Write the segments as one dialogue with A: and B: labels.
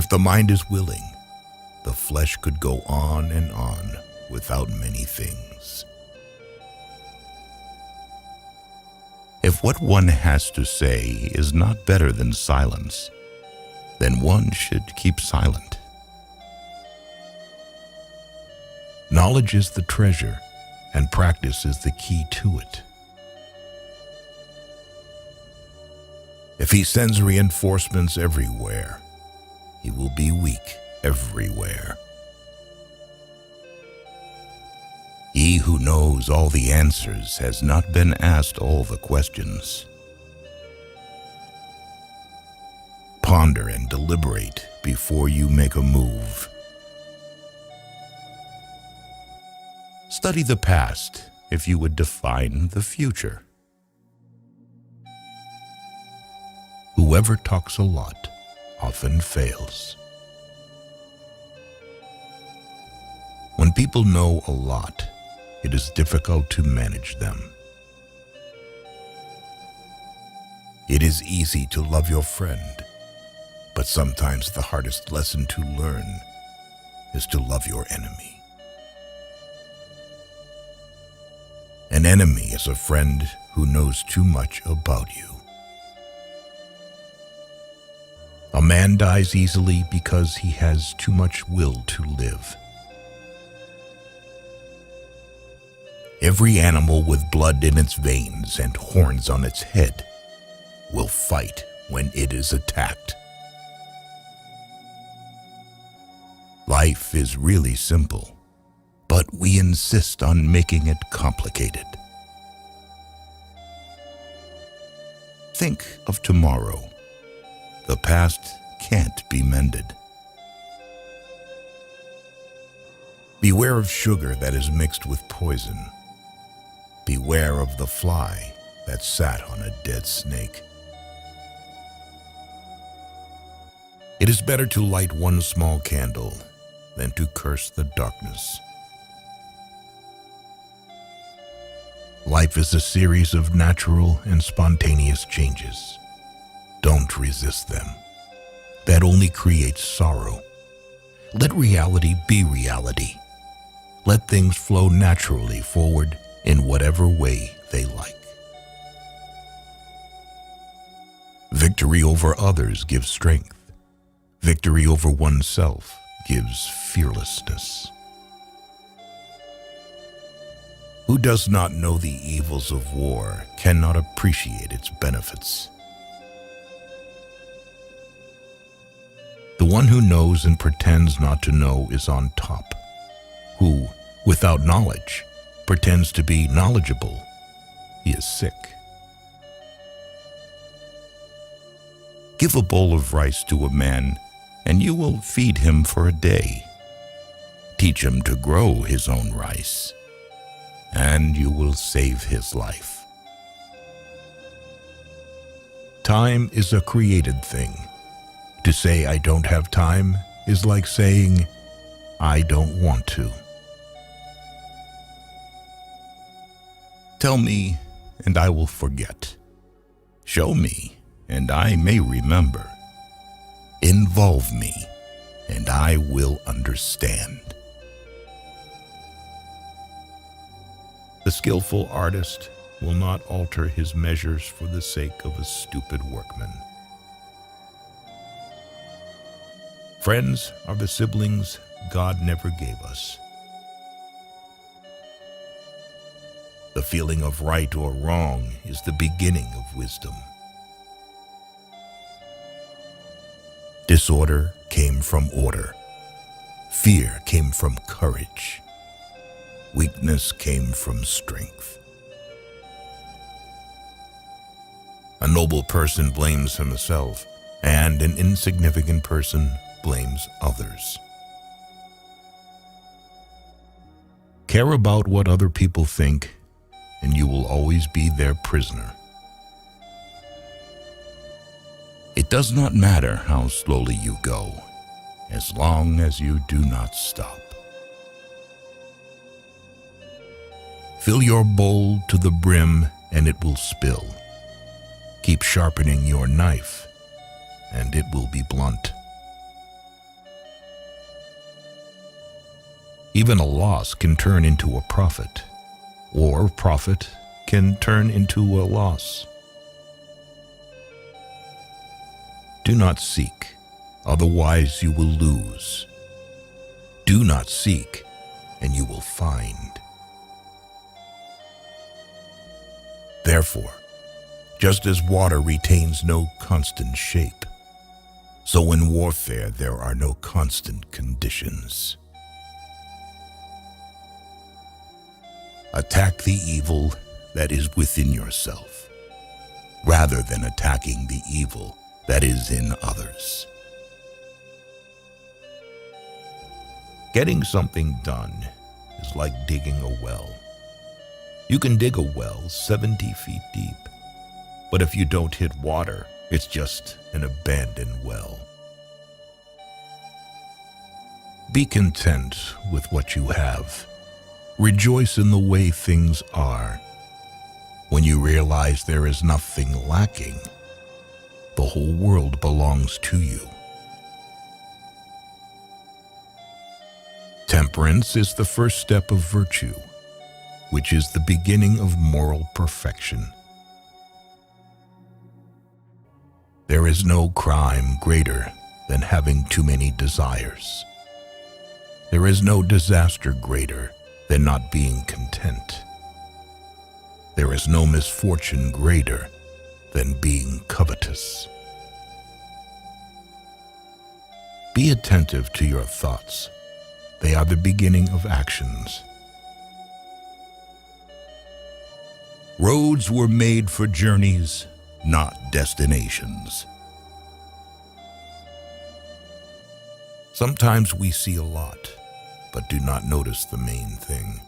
A: If the mind is willing, the flesh could go on and on without many things. If what one has to say is not better than silence, then one should keep silent. Knowledge is the treasure, and practice is the key to it. If he sends reinforcements everywhere, he will be weak everywhere. He who knows all the answers has not been asked all the questions. Ponder and deliberate before you make a move. Study the past if you would define the future. Whoever talks a lot often fails. When people know a lot, it is difficult to manage them. It is easy to love your friend, but sometimes the hardest lesson to learn is to love your enemy. An enemy is a friend who knows too much about you. A man dies easily because he has too much will to live. Every animal with blood in its veins and horns on its head will fight when it is attacked. Life is really simple, but we insist on making it complicated. Think of tomorrow. The past can't be mended. Beware of sugar that is mixed with poison. Beware of the fly that sat on a dead snake. It is better to light one small candle than to curse the darkness. Life is a series of natural and spontaneous changes. Don't resist them. That only creates sorrow. Let reality be reality. Let things flow naturally forward in whatever way they like. Victory over others gives strength. Victory over oneself gives fearlessness. Who does not know the evils of war cannot appreciate its benefits. The one who knows and pretends not to know is on top. Who, without knowledge, pretends to be knowledgeable, he is sick. Give a bowl of rice to a man, and you will feed him for a day. Teach him to grow his own rice, and you will save his life. Time is a created thing. To say I don't have time is like saying I don't want to. Tell me, and I will forget. Show me, and I may remember. Involve me, and I will understand. The skillful artist will not alter his measures for the sake of a stupid workman. Friends are the siblings God never gave us. The feeling of right or wrong is the beginning of wisdom. Disorder came from order. Fear came from courage. Weakness came from strength. A noble person blames himself, and an insignificant person blames others. Care about what other people think, and you will always be their prisoner. It does not matter how slowly you go, as long as you do not stop. Fill your bowl to the brim, and it will spill. Keep sharpening your knife, and it will be blunt. Even a loss can turn into a profit, or profit can turn into a loss. Do not seek, otherwise you will lose. Do not seek, and you will find. Therefore, just as water retains no constant shape, so in warfare there are no constant conditions. Attack the evil that is within yourself, rather than attacking the evil that is in others. Getting something done is like digging a well. You can dig a well 70 feet deep, but if you don't hit water, it's just an abandoned well. Be content with what you have. Rejoice in the way things are. When you realize there is nothing lacking, the whole world belongs to you. Temperance is the first step of virtue, which is the beginning of moral perfection. There is no crime greater than having too many desires. There is no disaster greater than not being content. There is no misfortune greater than being covetous. Be attentive to your thoughts. They are the beginning of actions. Roads were made for journeys, not destinations. Sometimes we see a lot, but do not notice the main thing.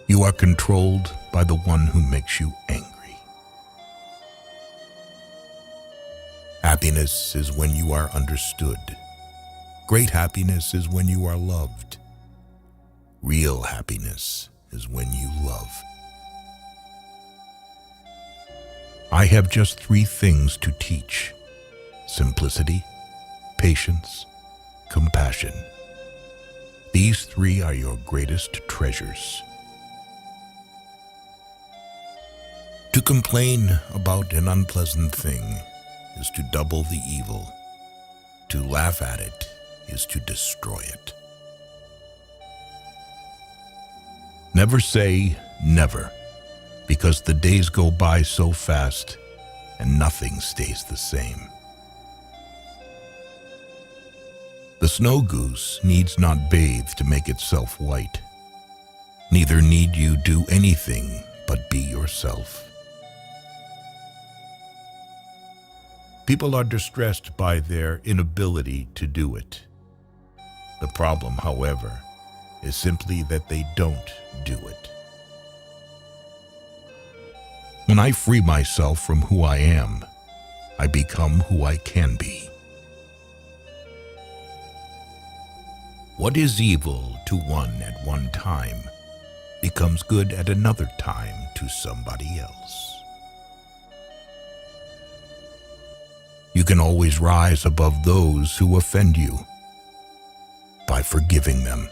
A: You are controlled by the one who makes you angry. Happiness is when you are understood. Great happiness is when you are loved. Real happiness is when you love. I have just 3 things to teach: simplicity, patience, compassion. These 3 are your greatest treasures. To complain about an unpleasant thing is to double the evil. To laugh at it is to destroy it. Never say never, because the days go by so fast and nothing stays the same. The snow goose needs not bathe to make itself white. Neither need you do anything but be yourself. People are distressed by their inability to do it. The problem, however, is simply that they don't do it. When I free myself from who I am, I become who I can be. What is evil to one at one time becomes good at another time to somebody else. You can always rise above those who offend you by forgiving them.